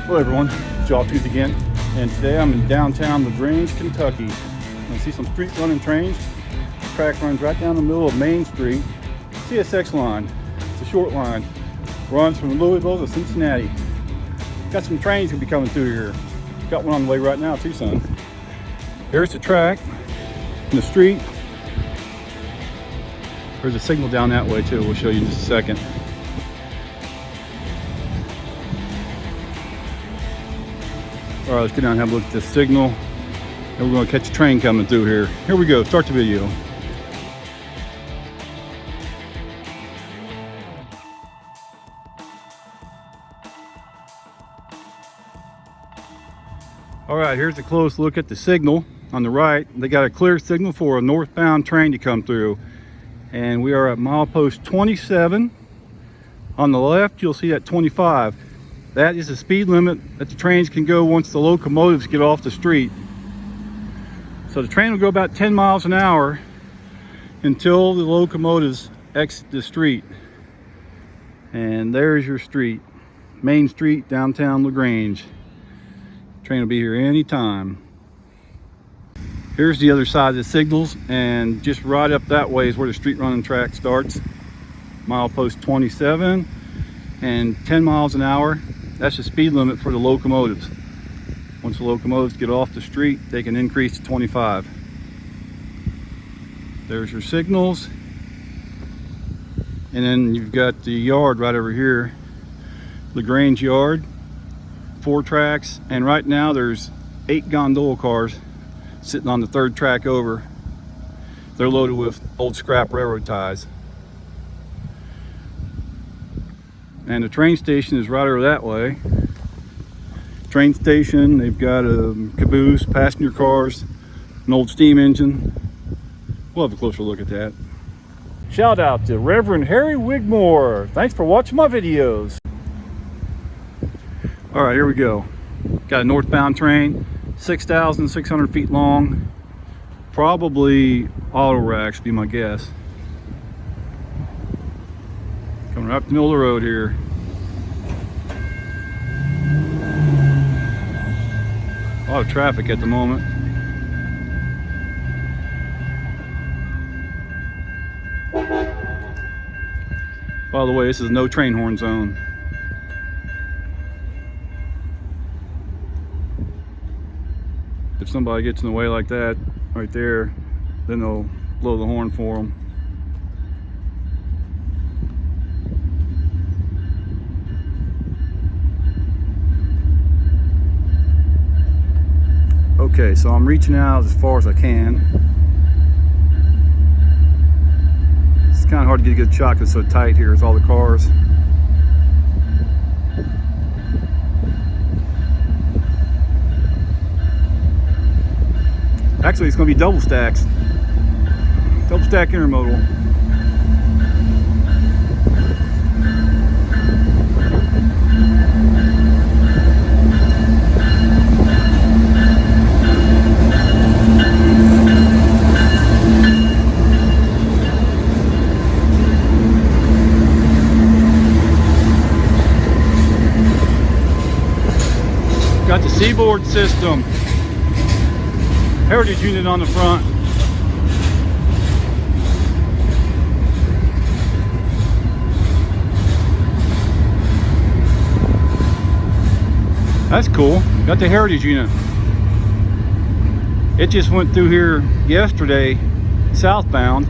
Hello everyone, Jawtooth again, and today I'm in downtown LaGrange, Kentucky. I see some street running trains. The track runs right down the middle of Main Street. CSX line. It's a short line. Runs from Louisville to Cincinnati. Got some trains gonna be coming through here. Got one on the way right now too, son. Here's the track and the street. There's a signal down that way too. We'll show you in just a second. All right, let's get down and have a look at this signal. And we're going to catch a train coming through here. Here we go, start the video. All right, here's a close look at the signal. On the right, they got a clear signal for a northbound train to come through. And we are at milepost 27. On the left, you'll see at 25. That is the speed limit that the trains can go once the locomotives get off the street. So the train will go about 10 miles an hour until the locomotives exit the street. And there's your street. Main Street, downtown LaGrange. Train will be here anytime. Here's the other side of the signals, and just right up that way is where the street running track starts. Milepost 27 and 10 miles an hour. That's the speed limit for the locomotives. Once the locomotives get off the street, they can increase to 25. There's your signals. And then you've got the yard right over here. LaGrange yard, 4 tracks, and right now there's 8 gondola cars sitting on the 3rd track over. They're loaded with old scrap railroad ties. And the train station is right over that way. Train station, they've got a caboose, passenger cars, an old steam engine. We'll have a closer look at that. Shout out to Reverend Harry Wigmore. Thanks for watching my videos. All right, here we go. Got a northbound train, 6,600 feet long. Probably auto racks, be my guess. Coming right up the middle of the road here. A lot of traffic at the moment. By the way, this is no train horn zone. If somebody gets in the way like that right there, then they'll blow the horn for them. Okay, so I'm reaching out as far as I can. It's kind of hard to get a good shot because it's so tight here with all the cars. Actually, it's going to be double stacks. Double stack intermodal. Got the seaboard system. Heritage unit on the front. That's cool. Got the heritage unit. It just went through here yesterday, southbound.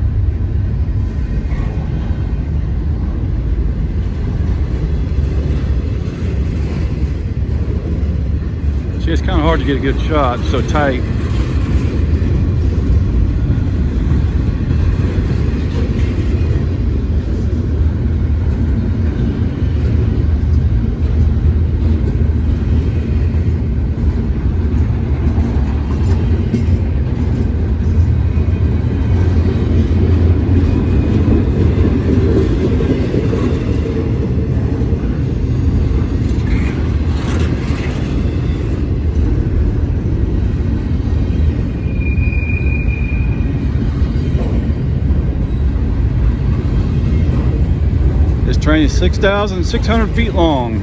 See, it's kind of hard to get a good shot, it's so tight. Train is 6,600 feet long.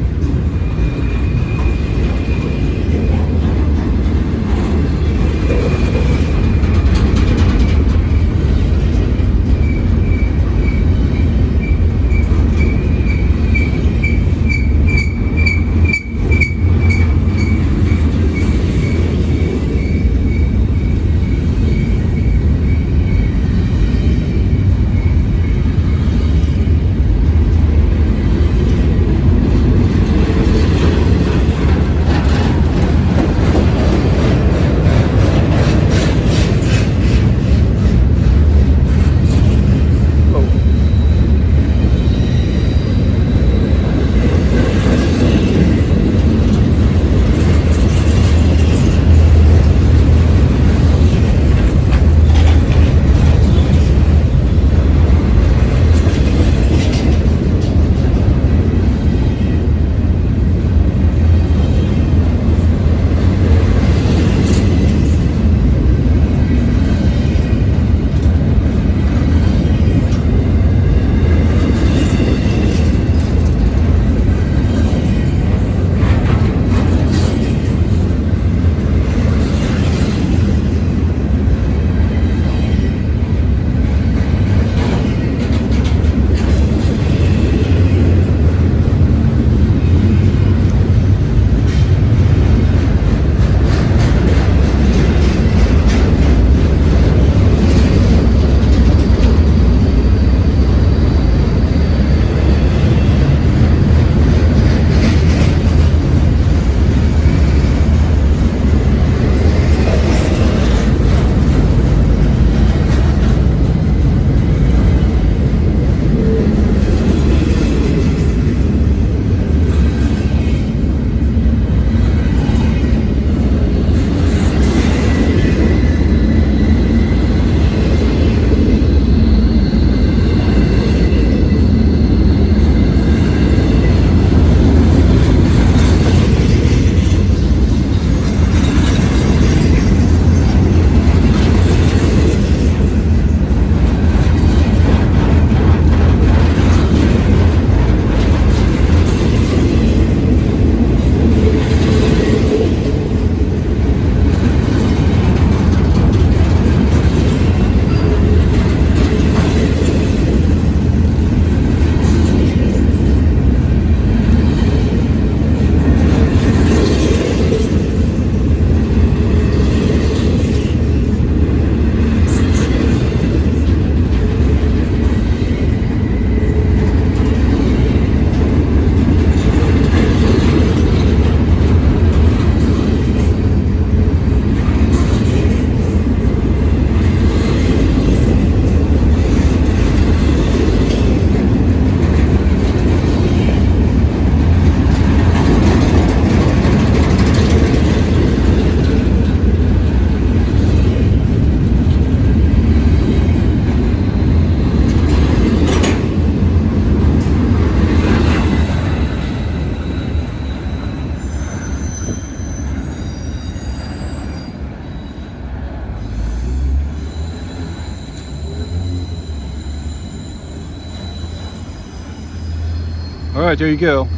right, there you go.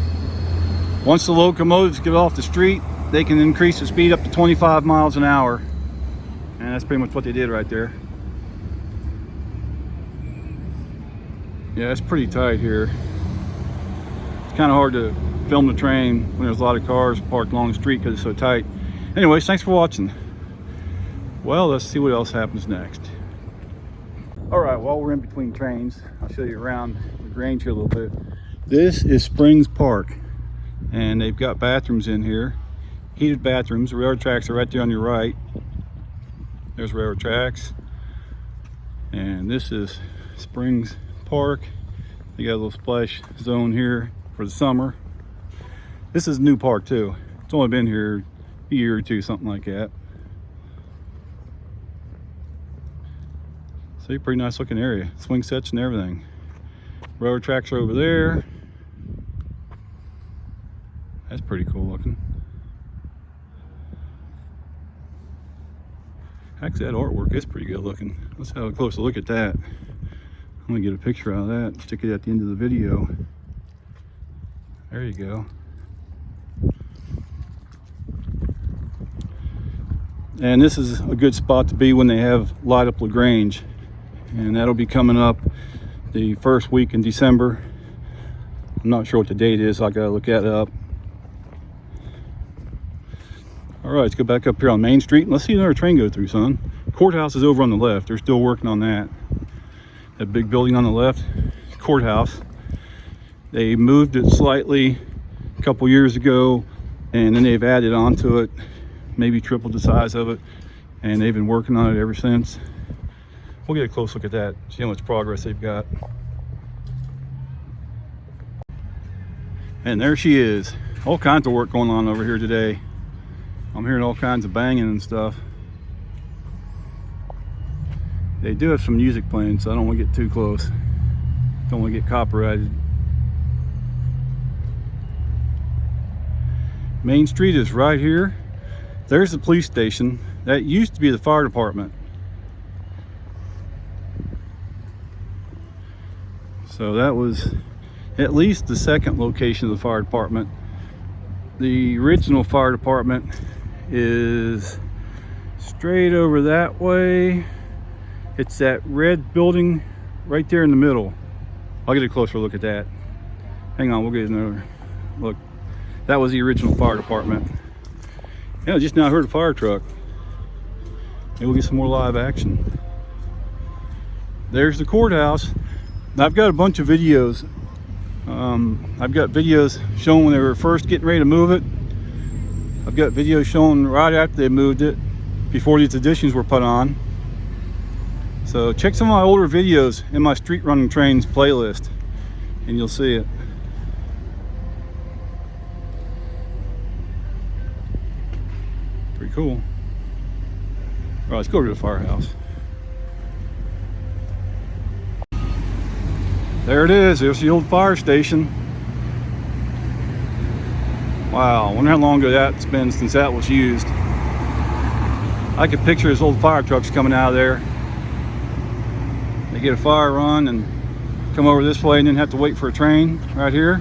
Once the locomotives get off the street, they can increase the speed up to 25 miles an hour. And that's pretty much what they did right there. Yeah, it's pretty tight here. It's kind of hard to film the train when there's a lot of cars parked along the street because it's so tight. Anyways, thanks for watching. Well, let's see what else happens next. All right, while we're in between trains, I'll show you around LaGrange here a little bit. This is Springs Park, and they've got bathrooms in here, heated bathrooms. The railroad tracks are right there on your right. There's railroad tracks, and this is Springs Park. They got a little splash zone here for the summer. This is a new park too. It's only been here a year or two, something like that. See, pretty nice looking area. Swing sets and everything. Railroad tracks are over there. That's pretty cool looking. Actually, that artwork is pretty good looking. Let's have a closer look at that. I'm gonna get a picture out of that, stick it at the end of the video. There you go. And this is a good spot to be when they have Light Up LaGrange. And that'll be coming up the first week in December. I'm not sure what the date is, I gotta look that up. All right, let's go back up here on Main Street and let's see another train go through, son. Courthouse is over on the left. They're still working on that. That big building on the left, courthouse. They moved it slightly a couple years ago, and then they've added onto it, maybe tripled the size of it, and they've been working on it ever since. We'll get a close look at that, see how much progress they've got. And there she is. All kinds of work going on over here today. I'm hearing all kinds of banging and stuff. They do have some music playing, so I don't want to get too close. Don't want to get copyrighted. Main Street is right here. There's the police station. That used to be the fire department. So that was at least the second location of the fire department. The original fire department is straight over that way. It's that red building right there in the middle. I'll get a closer look at that. Hang on, we'll get another look. That was the original fire department. Yeah, I just now heard a fire truck. Maybe we'll get some more live action. There's the courthouse. I've got a bunch of videos. I've got videos showing when they were first getting ready to move it. I've got videos showing right after they moved it, before these additions were put on. So check some of my older videos in my Street Running Trains playlist, and you'll see it. Pretty cool. All right, let's go to the firehouse. There it is. There's the old fire station. Wow, I wonder how long ago that's been since that was used. I could picture those old fire trucks coming out of there. They get a fire run and come over this way and then have to wait for a train right here.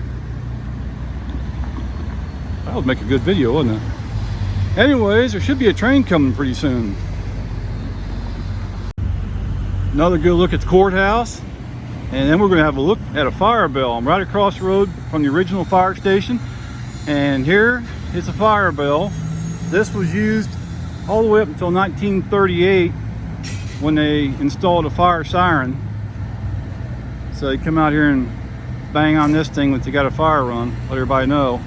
That would make a good video, wouldn't it? Anyways, there should be a train coming pretty soon. Another good look at the courthouse. And then we're going to have a look at a fire bell. I'm right across the road from the original fire station. And here is a fire bell. This was used all the way up until 1938 when they installed a fire siren. So they come out here and bang on this thing when they got a fire run, let everybody know.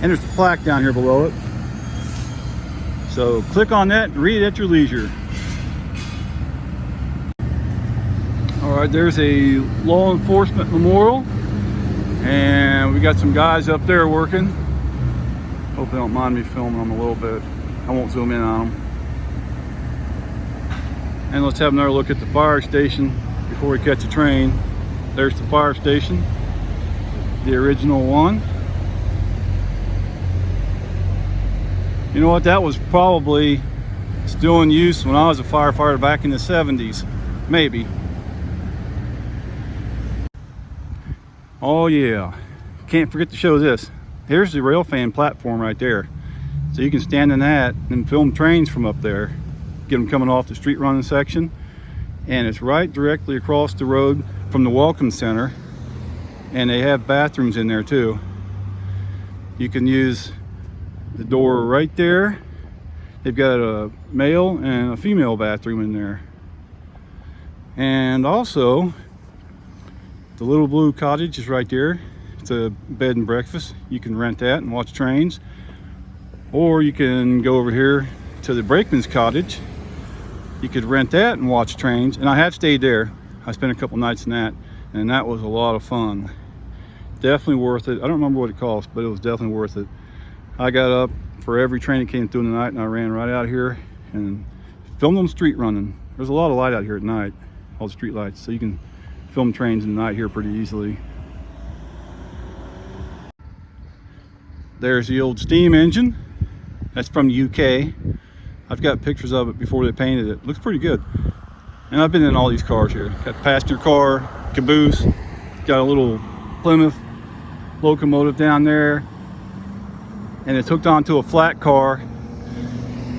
And there's a plaque down here below it. So click on that and read it at your leisure. All right, there's a law enforcement memorial, and we got some guys up there working. Hope they don't mind me filming them a little bit. I won't zoom in on them. And let's have another look at the fire station before we catch a train. There's the fire station, the original one. You know what, that was probably still in use when I was a firefighter back in the 70s, maybe. Oh yeah, can't forget to show this. Here's the rail fan platform right there. So you can stand in that and film trains from up there, get them coming off the street running section. And it's right directly across the road from the Welcome Center. And they have bathrooms in there too. You can use the door right there. They've got a male and a female bathroom in there. And also, the Little Blue Cottage is right there. It's a bed and breakfast. You can rent that and watch trains. Or you can go over here to the Brakeman's Cottage. You could rent that and watch trains. And I have stayed there. I spent a couple nights in that, and that was a lot of fun. Definitely worth it. I don't remember what it cost, but it was definitely worth it. I got up for every train that came through in the night, and I ran right out here and filmed them street running. There's a lot of light out here at night, all the street lights, so you can film trains in the night here pretty easily. There's the old steam engine. That's from the UK. I've got pictures of it before they painted it. Looks pretty good. And I've been in all these cars here. Got passenger car, caboose, got a little Plymouth locomotive down there, and it's hooked onto a flat car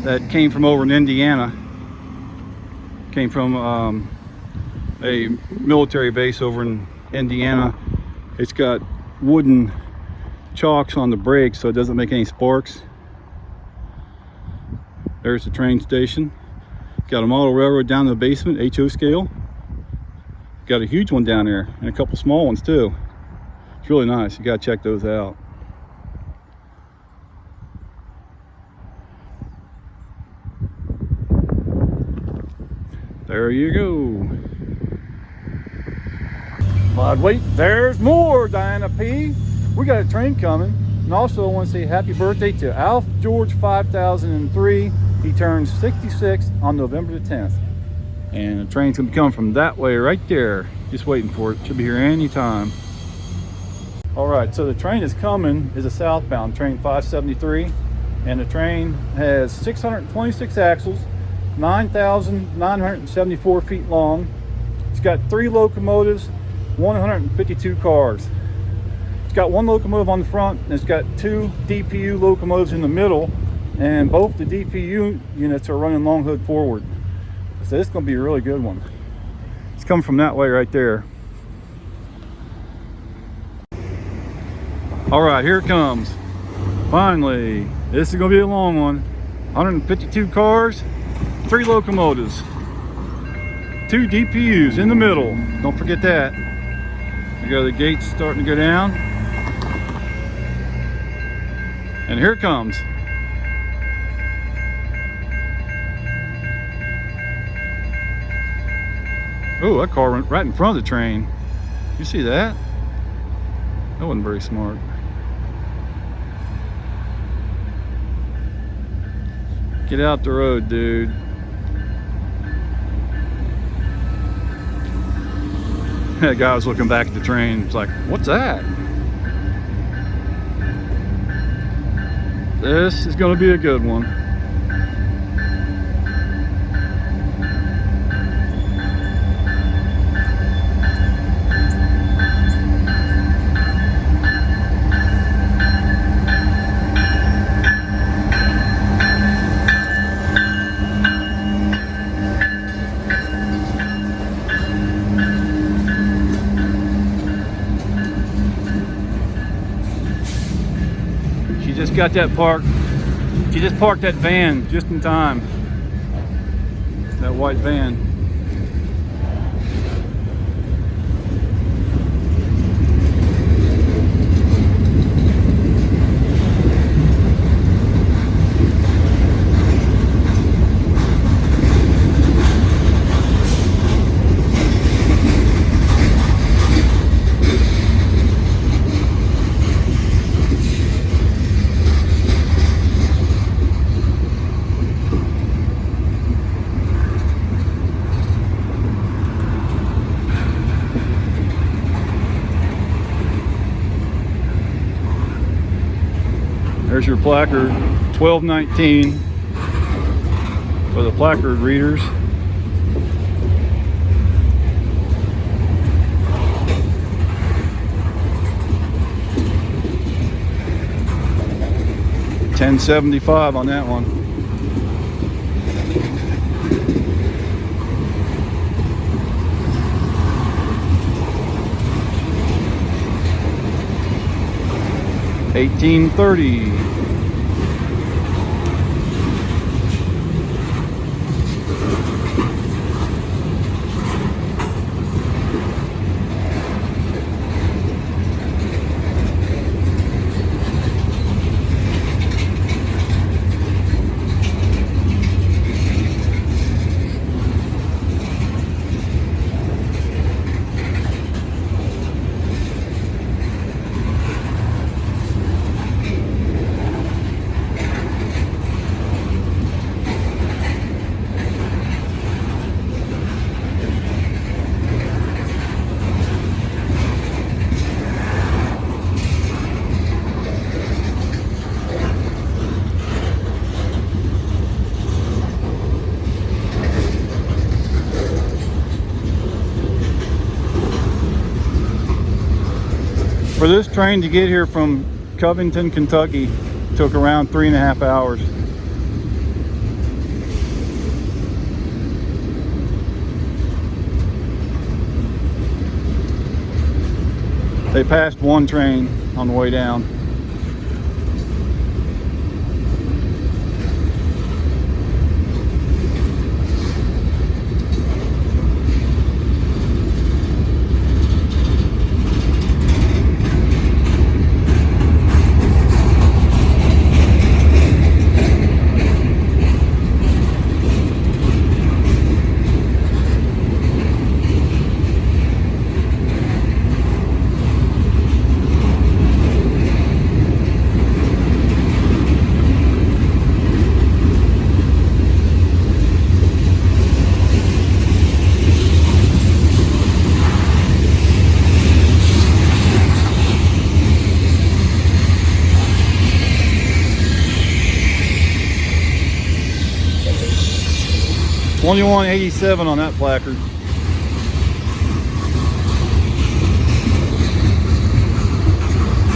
that came from over in Indiana. Came from a military base over in Indiana. It's got wooden chocks on the brakes so it doesn't make any sparks. There's the train station. Got a model railroad down in the basement, HO scale. Got a huge one down there and a couple small ones too. It's really nice. You gotta check those out. There you go. But wait, there's more, Diana P. We got a train coming. And also I want to say happy birthday to Alf George 5003. He turns 66 on November the 10th. And the train's gonna be coming from that way right there. Just waiting for it. Should be here any time. All right, so the train is coming is a southbound train 573. And the train has 626 axles, 9,974 feet long. It's got 3 locomotives, 152 cars. It's got 1 locomotive on the front, and it's got 2 DPU locomotives in the middle, and both the DPU units are running long hood forward. So this is going to be a really good one. It's coming from that way right there. All right, here it comes. Finally, this is going to be a long one. 152 cars, 3 locomotives, 2 DPUs in the middle. Don't forget that. You got the gates starting to go down. And here it comes. Oh, that car went right in front of the train. You see that? That wasn't very smart. Get out the road, dude. That guy was looking back at the train. It's like, what's that? This is going to be a good one. Just got that parked. She just parked that van just in time. That white van. There's your placard, 1219 for the placard readers. 1075 on that one. $18.30. For this train to get here from Covington, Kentucky, took around 3.5 hours. They passed one train on the way down. $21.87 on that placard.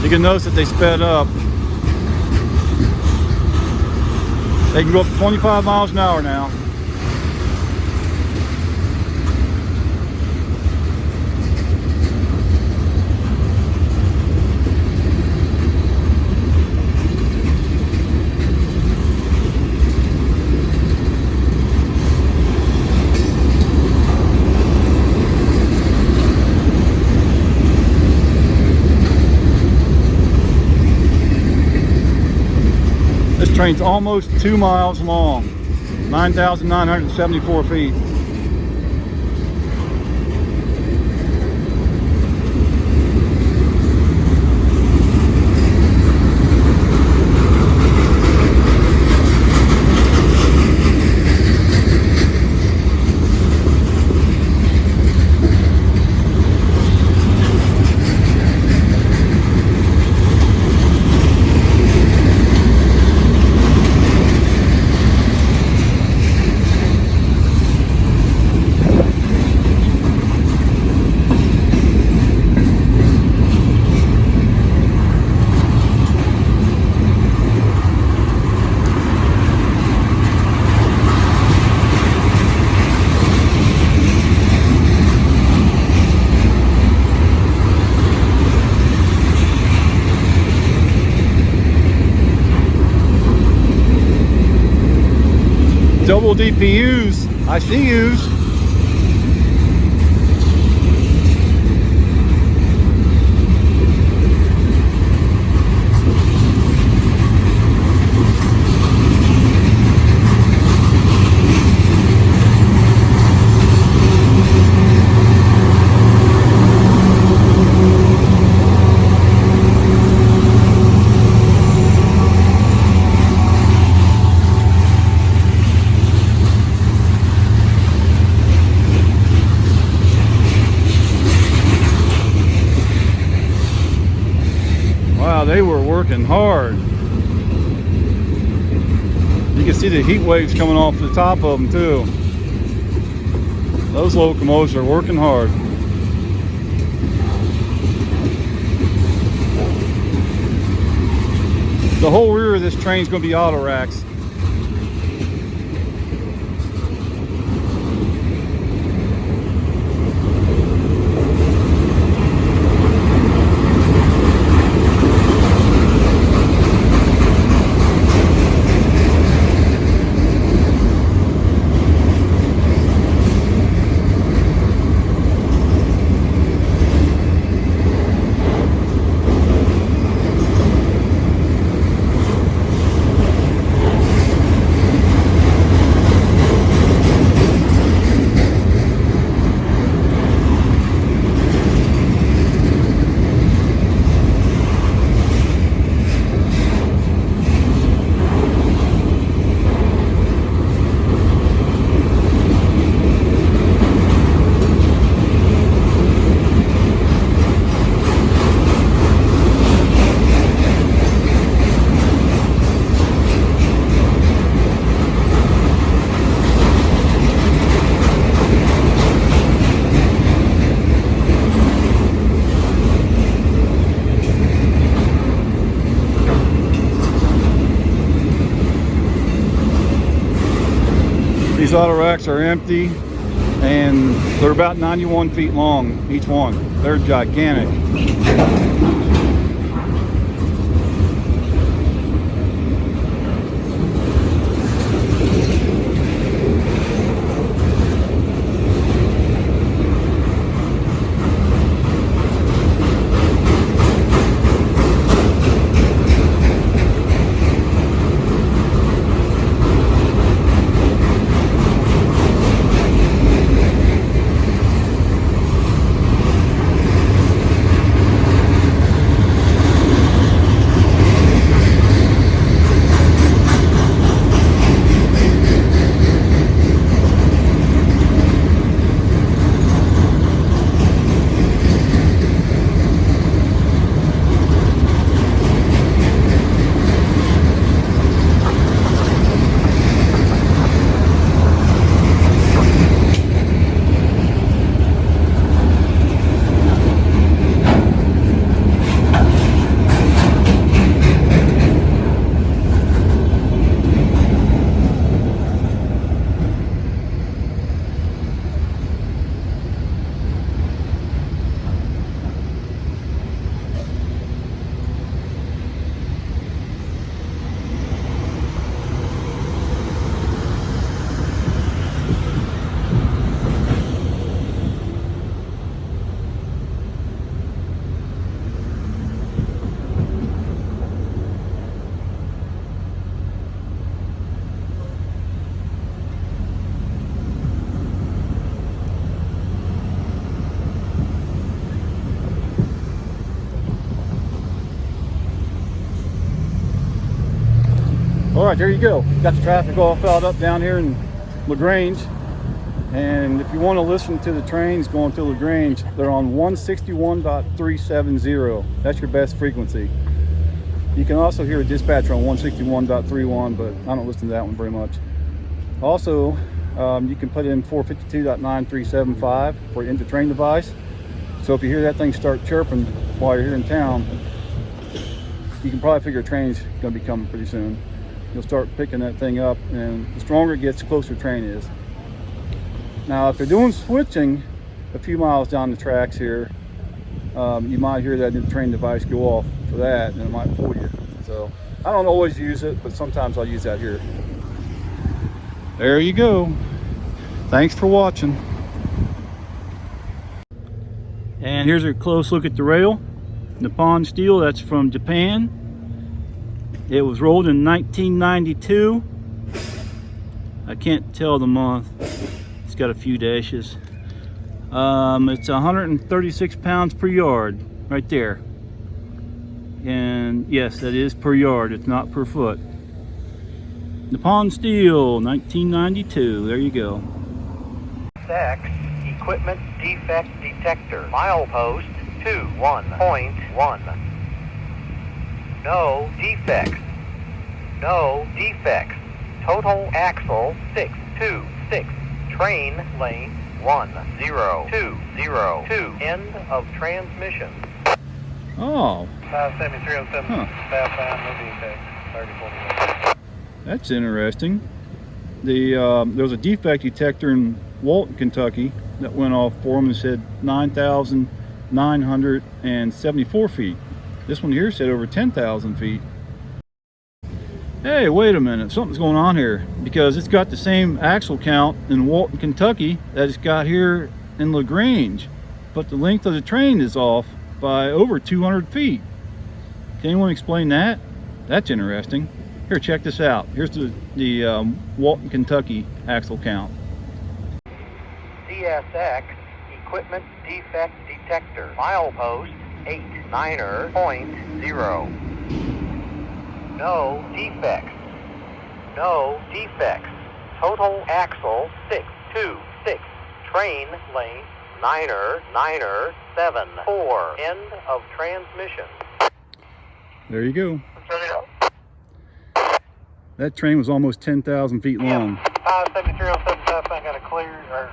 You can notice that they sped up. They can go up to 25 miles an hour now. This train's almost 2 miles long, 9,974 feet. Double DPUs, I see yous. They were working hard. You can see the heat waves coming off the top of them too. Those locomotives are working hard. The whole rear of this train is going to be auto racks. These auto racks are empty and they're about 91 feet long, each one. They're gigantic. All right, there you go. Got the traffic all filled up down here in LaGrange. And if you want to listen to the trains going to LaGrange, they're on 161.370. That's your best frequency. You can also hear a dispatcher on 161.31, but I don't listen to that one very much. Also, you can put in 452.9375 for inter-train device. So if you hear that thing start chirping while you're here in town, you can probably figure a train's going to be coming pretty soon. You'll start picking that thing up, and the stronger it gets, the closer the train is. Now, if they're doing switching a few miles down the tracks here, you might hear that train device go off for that, and it might fool you. So I don't always use it, but sometimes I'll use that here. There you go. Thanks for watching. And here's a close look at the rail. Nippon steel, that's from Japan. It was rolled in 1992. I can't tell the month. It's got a few dashes. It's 136 pounds per yard right there. And yes, that is per yard. It's not per foot. Nippon steel, 1992. There you go. CSX equipment defect detector. Milepost 21.1. No defects. No defects. Total axle 626. Train lane 10202. End of transmission. Oh, 57307, huh. southbound, no defects, 3048. That's interesting. There was a defect detector in Walton, Kentucky that went off for them and said 9,974 feet. This one here said over 10,000 feet. Hey, wait a minute, something's going on here, because it's got the same axle count in Walton, Kentucky that it's got here in LaGrange, but the length of the train is off by over 200 feet. Can anyone explain that? That's interesting. Here, check this out. Here's the Walton, Kentucky axle count. CSX Equipment Defect Detector. Milepost 89er.0. No defects. No defects. Total axle 626. Train length 9er.74. End of transmission. There you go. That train was almost 10,000 feet long. 57307, southbound, got a clear, or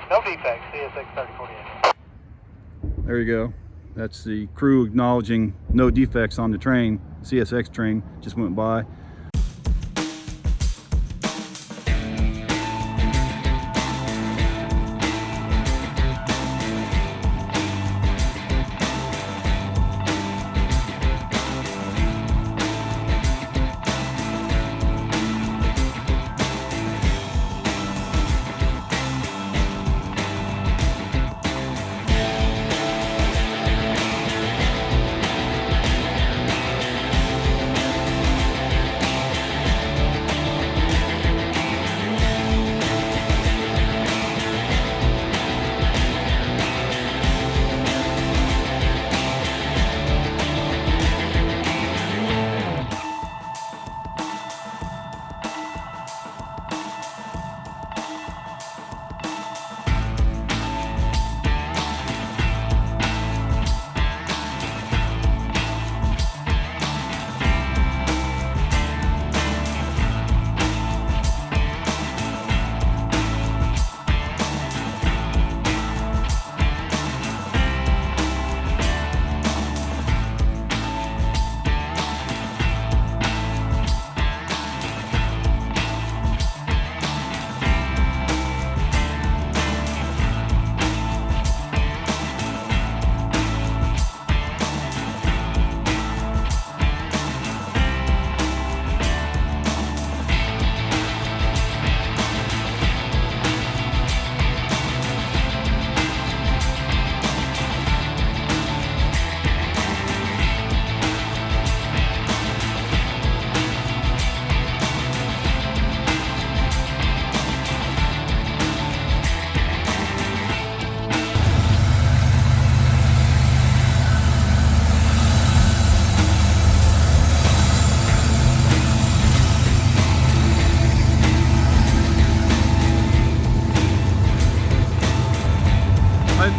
no defects, CSX 3048. There you go. That's the crew acknowledging no defects on the train. CSX train just went by.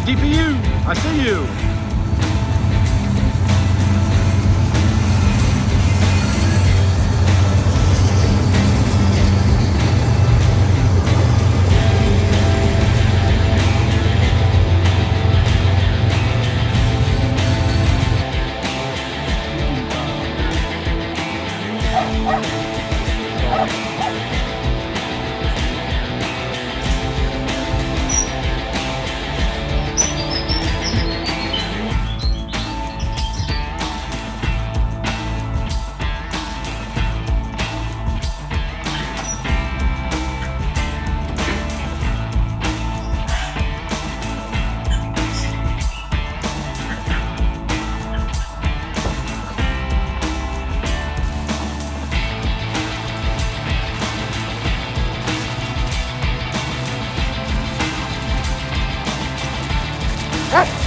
DPU, I see you. Yes!